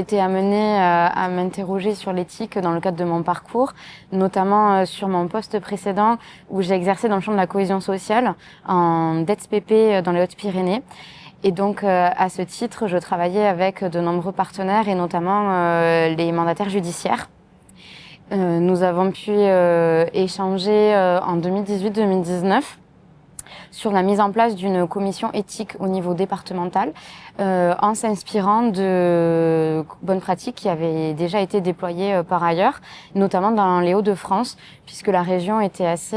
été amenée à m'interroger sur l'éthique dans le cadre de mon parcours, notamment sur mon poste précédent où j'ai exercé dans le champ de la cohésion sociale en DETS-PP dans les Hautes-Pyrénées. Et donc, à ce titre, je travaillais avec de nombreux partenaires et notamment les mandataires judiciaires. Nous avons pu échanger en 2018-2019 sur la mise en place d'une commission éthique au niveau départemental en s'inspirant de bonnes pratiques qui avaient déjà été déployées par ailleurs, notamment dans les Hauts-de-France, puisque la région était assez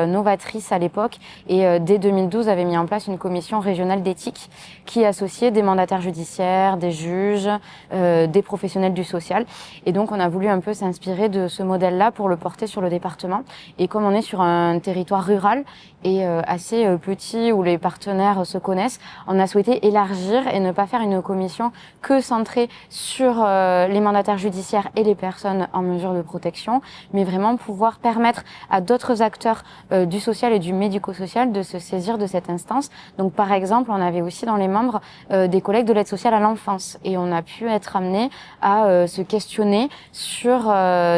novatrice à l'époque et dès 2012 avait mis en place une commission régionale d'éthique qui associait des mandataires judiciaires, des juges, des professionnels du social. Et donc on a voulu un peu s'inspirer de ce modèle-là pour le porter sur le département. Et comme on est sur un territoire rural et assez petit où les partenaires se connaissent, on a souhaité élargir et ne pas faire une commission que centrée sur les mandataires judiciaires et les personnes en mesure de protection, mais vraiment pouvoir permettre à d'autres acteurs du social et du médico-social de se saisir de cette instance. Donc par exemple, on avait aussi dans les membres des collègues de l'aide sociale à l'enfance et on a pu être amené à se questionner sur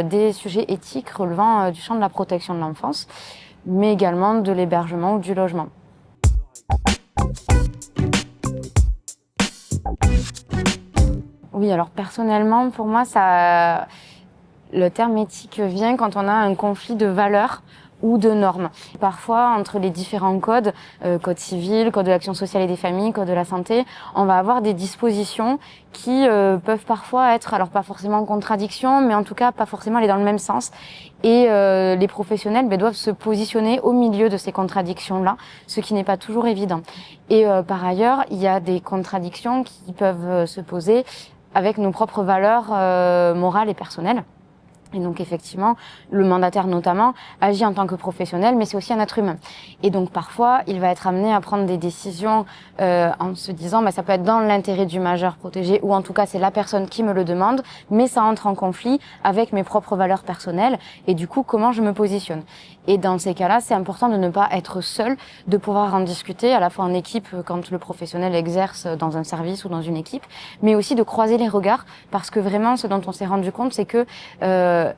des sujets éthiques relevant du champ de la protection de l'enfance, mais également de l'hébergement ou du logement. Oui, alors personnellement, pour moi, le terme éthique vient quand on a un conflit de valeurs ou de normes. Parfois, entre les différents codes, code civil, code de l'action sociale et des familles, code de la santé, on va avoir des dispositions qui peuvent parfois être, alors pas forcément en contradiction, mais en tout cas pas forcément aller dans le même sens. Et les professionnels doivent se positionner au milieu de ces contradictions-là, ce qui n'est pas toujours évident. Et par ailleurs, il y a des contradictions qui peuvent se poser avec nos propres valeurs morales et personnelles. Et donc effectivement, le mandataire notamment agit en tant que professionnel, mais c'est aussi un être humain. Et donc parfois, il va être amené à prendre des décisions en se disant ça peut être dans l'intérêt du majeur protégé, ou en tout cas c'est la personne qui me le demande, mais ça entre en conflit avec mes propres valeurs personnelles, et du coup comment je me positionne. Et dans ces cas-là, c'est important de ne pas être seul, de pouvoir en discuter à la fois en équipe quand le professionnel exerce dans un service ou dans une équipe, mais aussi de croiser les regards, parce que vraiment ce dont on s'est rendu compte, c'est que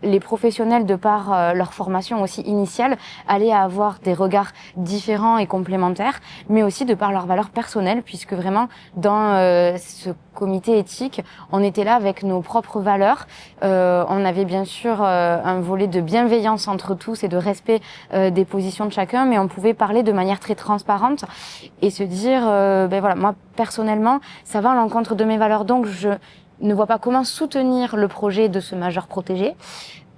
les professionnels, de par leur formation aussi initiale, allaient avoir des regards différents et complémentaires, mais aussi de par leurs valeurs personnelles, puisque vraiment dans ce comité éthique, on était là avec nos propres valeurs. On avait bien sûr un volet de bienveillance entre tous et de respect des positions de chacun, mais on pouvait parler de manière très transparente et se dire, voilà, moi personnellement, ça va à l'encontre de mes valeurs, donc je ne vois pas comment soutenir le projet de ce majeur protégé.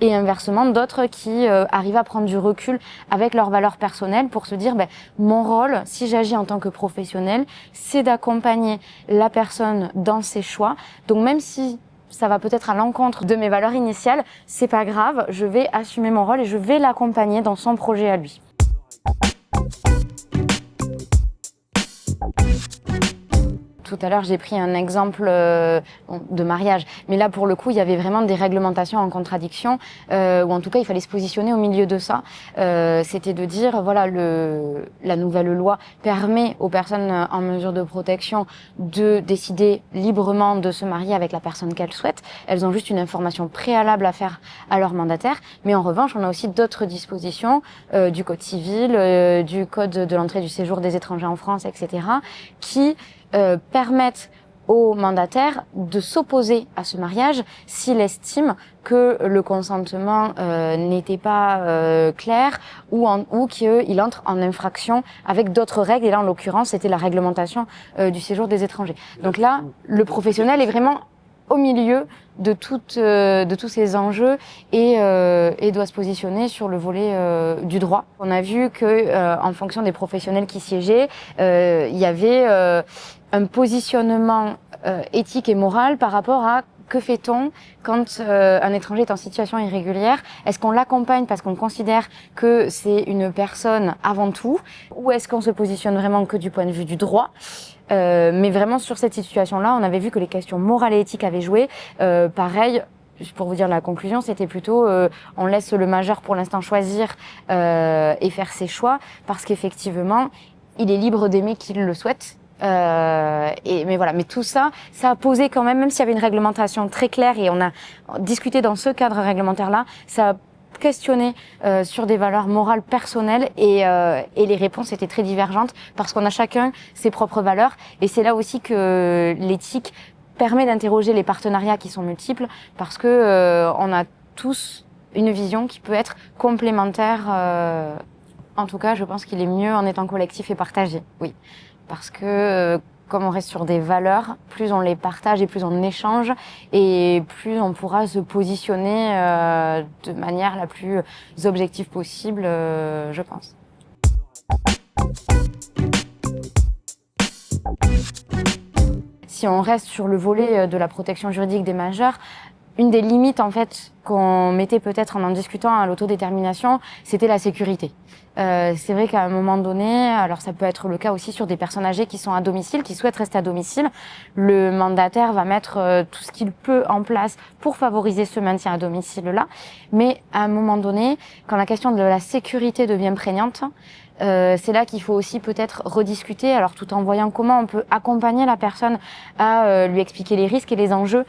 Et inversement, d'autres qui arrivent à prendre du recul avec leurs valeurs personnelles pour se dire, mon rôle, si j'agis en tant que professionnel, c'est d'accompagner la personne dans ses choix. Donc même si ça va peut-être à l'encontre de mes valeurs initiales, c'est pas grave, je vais assumer mon rôle et je vais l'accompagner dans son projet à lui. Tout à l'heure, j'ai pris un exemple de mariage. Mais là, pour le coup, il y avait vraiment des réglementations en contradiction, ou en tout cas, il fallait se positionner au milieu de ça. C'était de dire, voilà, la nouvelle loi permet aux personnes en mesure de protection de décider librement de se marier avec la personne qu'elles souhaitent. Elles ont juste une information préalable à faire à leur mandataire. Mais en revanche, on a aussi d'autres dispositions du code civil, du code de l'entrée et du séjour des étrangers en France, etc., qui permettent au mandataire de s'opposer à ce mariage s'il estime que le consentement n'était pas clair ou qu'il entre en infraction avec d'autres règles. Et là, en l'occurrence, c'était la réglementation du séjour des étrangers. Donc là, le professionnel est vraiment au milieu de tous ces enjeux et doit se positionner sur le volet du droit. On a vu que en fonction des professionnels qui siégeaient, il y avait un positionnement éthique et moral par rapport à que fait-on quand un étranger est en situation irrégulière? Est-ce qu'on l'accompagne parce qu'on considère que c'est une personne avant tout, ou est-ce qu'on se positionne vraiment que du point de vue du droit? Mais vraiment sur cette situation-là, on avait vu que les questions morales et éthiques avaient joué. Pareil, pour vous dire la conclusion, c'était plutôt on laisse le majeur pour l'instant choisir et faire ses choix, parce qu'effectivement, il est libre d'aimer qui le souhaite. Mais voilà, mais tout ça, ça a posé quand même s'il y avait une réglementation très claire et on a discuté dans ce cadre réglementaire-là, ça a questionné sur des valeurs morales personnelles et les réponses étaient très divergentes parce qu'on a chacun ses propres valeurs et c'est là aussi que l'éthique permet d'interroger les partenariats qui sont multiples parce que on a tous une vision qui peut être complémentaire. En tout cas, je pense qu'il est mieux en étant collectif et partagé, oui. Parce que comme on reste sur des valeurs, plus on les partage et plus on échange et plus on pourra se positionner de manière la plus objective possible, je pense. Si on reste sur le volet de la protection juridique des majeurs, une des limites en fait qu'on mettait peut-être en discutant à l'autodétermination, c'était la sécurité. C'est vrai qu'à un moment donné, alors ça peut être le cas aussi sur des personnes âgées qui sont à domicile, qui souhaitent rester à domicile, le mandataire va mettre tout ce qu'il peut en place pour favoriser ce maintien à domicile-là. Mais à un moment donné, quand la question de la sécurité devient prégnante, c'est là qu'il faut aussi peut-être rediscuter, alors tout en voyant comment on peut accompagner la personne à lui expliquer les risques et les enjeux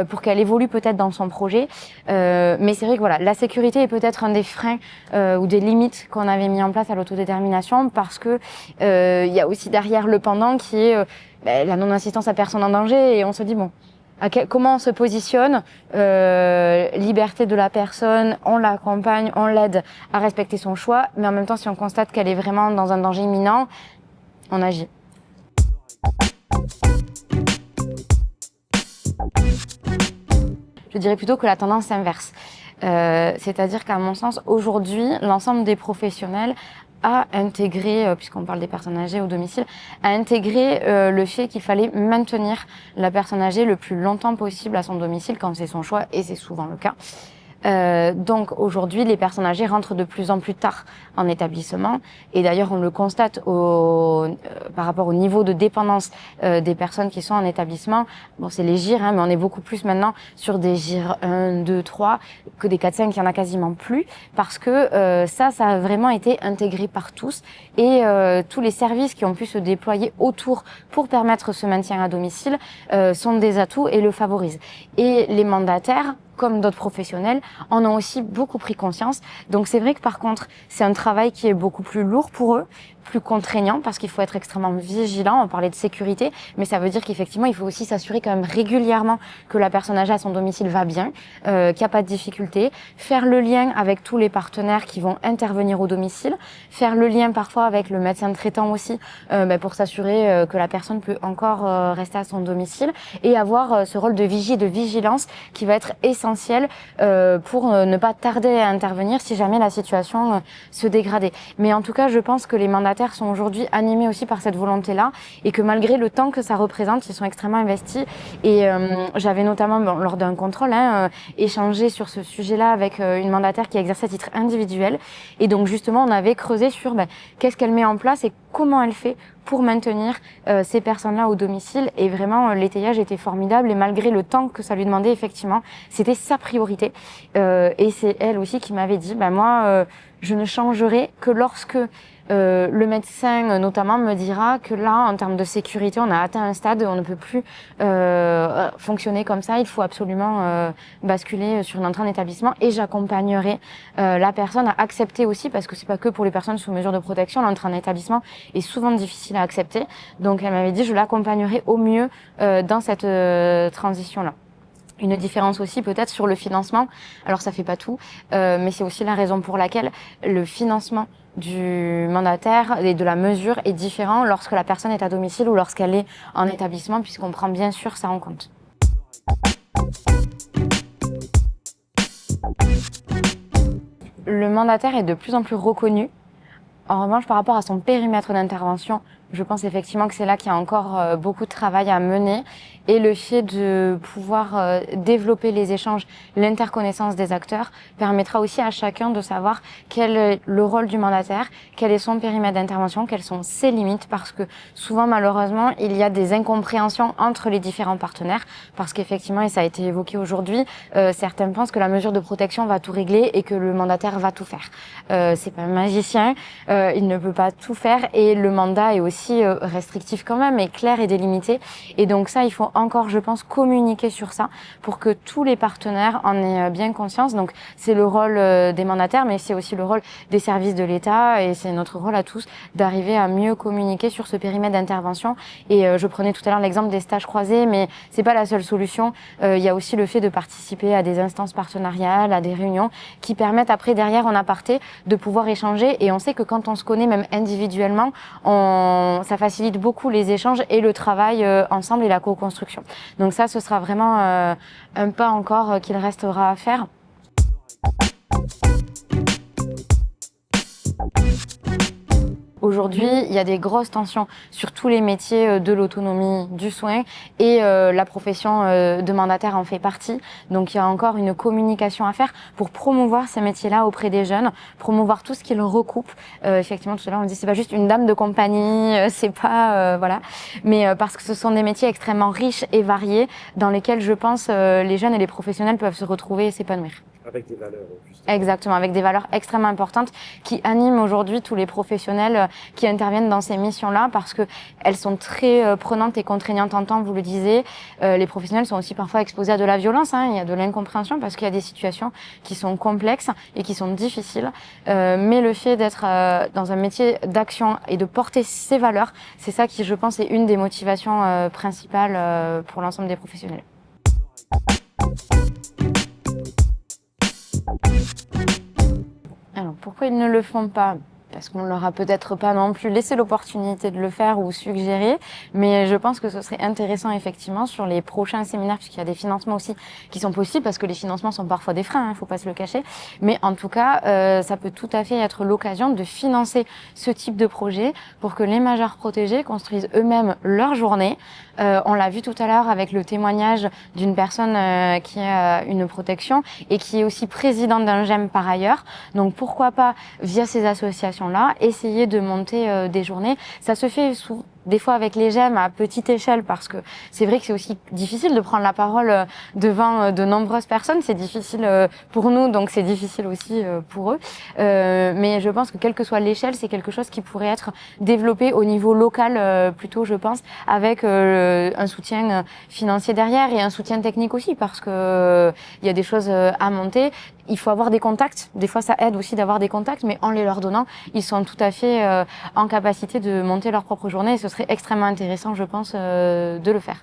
pour qu'elle évolue peut-être dans son projet. Mais c'est vrai que voilà, la sécurité est peut-être un des freins ou des limites qu'on avait mis en place à l'autodétermination parce que il y a aussi derrière le pendant qui est la non-assistance à personne en danger et on se dit bon. Comment on se positionne, liberté de la personne, on l'accompagne, on l'aide à respecter son choix, mais en même temps, si on constate qu'elle est vraiment dans un danger imminent, on agit. Je dirais plutôt que la tendance s'inverse. C'est-à-dire qu'à mon sens, aujourd'hui, l'ensemble des professionnels a intégré, puisqu'on parle des personnes âgées au domicile, a intégré le fait qu'il fallait maintenir la personne âgée le plus longtemps possible à son domicile quand c'est son choix, et c'est souvent le cas. Donc aujourd'hui, les personnes âgées rentrent de plus en plus tard en établissement. Et d'ailleurs, on le constate par rapport au niveau de dépendance des personnes qui sont en établissement. Bon, c'est les GIR, mais on est beaucoup plus maintenant sur des GIR 1, 2, 3 que des 4, 5, il y en a quasiment plus. Parce que ça a vraiment été intégré par tous. Et tous les services qui ont pu se déployer autour pour permettre ce maintien à domicile sont des atouts et le favorisent. Et les mandataires, comme d'autres professionnels, en ont aussi beaucoup pris conscience. Donc c'est vrai que par contre, c'est un travail qui est beaucoup plus lourd pour eux, plus contraignant parce qu'il faut être extrêmement vigilant. On parlait de sécurité, mais ça veut dire qu'effectivement, il faut aussi s'assurer quand même régulièrement que la personne âgée à son domicile va bien, qu'il n'y a pas de difficulté, faire le lien avec tous les partenaires qui vont intervenir au domicile, faire le lien parfois avec le médecin traitant aussi pour s'assurer que la personne peut encore rester à son domicile et avoir ce rôle de vigie, de vigilance qui va être essentiel pour ne pas tarder à intervenir si jamais la situation se dégradait. Mais en tout cas, je pense que les mandataires sont aujourd'hui animés aussi par cette volonté-là et que malgré le temps que ça représente, ils sont extrêmement investis. Et j'avais notamment, lors d'un contrôle, échangé sur ce sujet-là avec une mandataire qui exerçait à titre individuel. Et donc justement, on avait creusé sur qu'est-ce qu'elle met en place et comment elle fait pour maintenir ces personnes-là au domicile. Et vraiment, l'étayage était formidable. Et malgré le temps que ça lui demandait, effectivement, c'était sa priorité. Et c'est elle aussi qui m'avait dit, moi, je ne changerai que lorsque le médecin notamment me dira que là, en termes de sécurité, on a atteint un stade où on ne peut plus fonctionner comme ça. Il faut absolument basculer sur une entrée en établissement et j'accompagnerai la personne à accepter aussi, parce que c'est pas que pour les personnes sous mesure de protection, l'entrée en établissement est souvent difficile à accepter. Donc elle m'avait dit, je l'accompagnerai au mieux dans cette transition-là. Une différence aussi peut-être sur le financement. Alors ça fait pas tout, mais c'est aussi la raison pour laquelle le financement du mandataire et de la mesure est différent lorsque la personne est à domicile ou lorsqu'elle est en établissement, puisqu'on prend bien sûr ça en compte. Le mandataire est de plus en plus reconnu. En revanche, par rapport à son périmètre d'intervention, je pense effectivement que c'est là qu'il y a encore beaucoup de travail à mener. Et le fait de pouvoir développer les échanges, l'interconnaissance des acteurs, permettra aussi à chacun de savoir quel est le rôle du mandataire, quel est son périmètre d'intervention, quelles sont ses limites, parce que souvent, malheureusement, il y a des incompréhensions entre les différents partenaires, parce qu'effectivement, et ça a été évoqué aujourd'hui, certains pensent que la mesure de protection va tout régler et que le mandataire va tout faire. C'est pas un magicien, il ne peut pas tout faire, et le mandat est aussi aussi restrictif quand même, mais clair et délimité. Et donc ça, il faut encore, je pense, communiquer sur ça pour que tous les partenaires en aient bien conscience. Donc c'est le rôle des mandataires, mais c'est aussi le rôle des services de l'État et c'est notre rôle à tous d'arriver à mieux communiquer sur ce périmètre d'intervention. Et je prenais tout à l'heure l'exemple des stages croisés, mais c'est pas la seule solution. Il y a aussi le fait de participer à des instances partenariales, à des réunions qui permettent après derrière en aparté de pouvoir échanger. Et on sait que quand on se connaît même individuellement, ça facilite beaucoup les échanges et le travail ensemble et la co-construction. Donc ça, ce sera vraiment un pas encore qu'il restera à faire. Aujourd'hui, il y a des grosses tensions sur tous les métiers de l'autonomie du soin et la profession de mandataire en fait partie. Donc il y a encore une communication à faire pour promouvoir ces métiers-là auprès des jeunes, promouvoir tout ce qu'ils recoupent. Effectivement, tout à l'heure on dit c'est pas juste une dame de compagnie, c'est pas voilà, mais parce que ce sont des métiers extrêmement riches et variés dans lesquels je pense les jeunes et les professionnels peuvent se retrouver et s'épanouir. Avec des valeurs. Justement. Exactement, avec des valeurs extrêmement importantes qui animent aujourd'hui tous les professionnels qui interviennent dans ces missions-là parce que elles sont très prenantes et contraignantes en temps, vous le disiez. Les professionnels sont aussi parfois exposés à de la violence, il y a de l'incompréhension parce qu'il y a des situations qui sont complexes et qui sont difficiles. Mais le fait d'être dans un métier d'action et de porter ces valeurs, c'est ça qui, je pense, est une des motivations principales pour l'ensemble des professionnels. Alors, pourquoi ils ne le font pas ? Parce qu'on leur a peut-être pas non plus laissé l'opportunité de le faire ou suggéré, mais je pense que ce serait intéressant effectivement sur les prochains séminaires, puisqu'il y a des financements aussi qui sont possibles, parce que les financements sont parfois des freins, faut pas se le cacher, mais en tout cas, ça peut tout à fait être l'occasion de financer ce type de projet pour que les majeurs protégés construisent eux-mêmes leur journée. On l'a vu tout à l'heure avec le témoignage d'une personne qui a une protection et qui est aussi présidente d'un GEM par ailleurs. Donc pourquoi pas, via ces associations-là, essayer de monter des journées. Ça se fait des fois avec les GEM à petite échelle parce que c'est vrai que c'est aussi difficile de prendre la parole devant de nombreuses personnes. C'est difficile pour nous, donc c'est difficile aussi pour eux. Mais je pense que quelle que soit l'échelle, c'est quelque chose qui pourrait être développé au niveau local plutôt, je pense, avec un soutien financier derrière et un soutien technique aussi parce que il y a des choses à monter. Il faut avoir des contacts. Des fois, ça aide aussi d'avoir des contacts, mais en les leur donnant, ils sont tout à fait en capacité de monter leur propre journée et ce serait extrêmement intéressant, je pense, de le faire.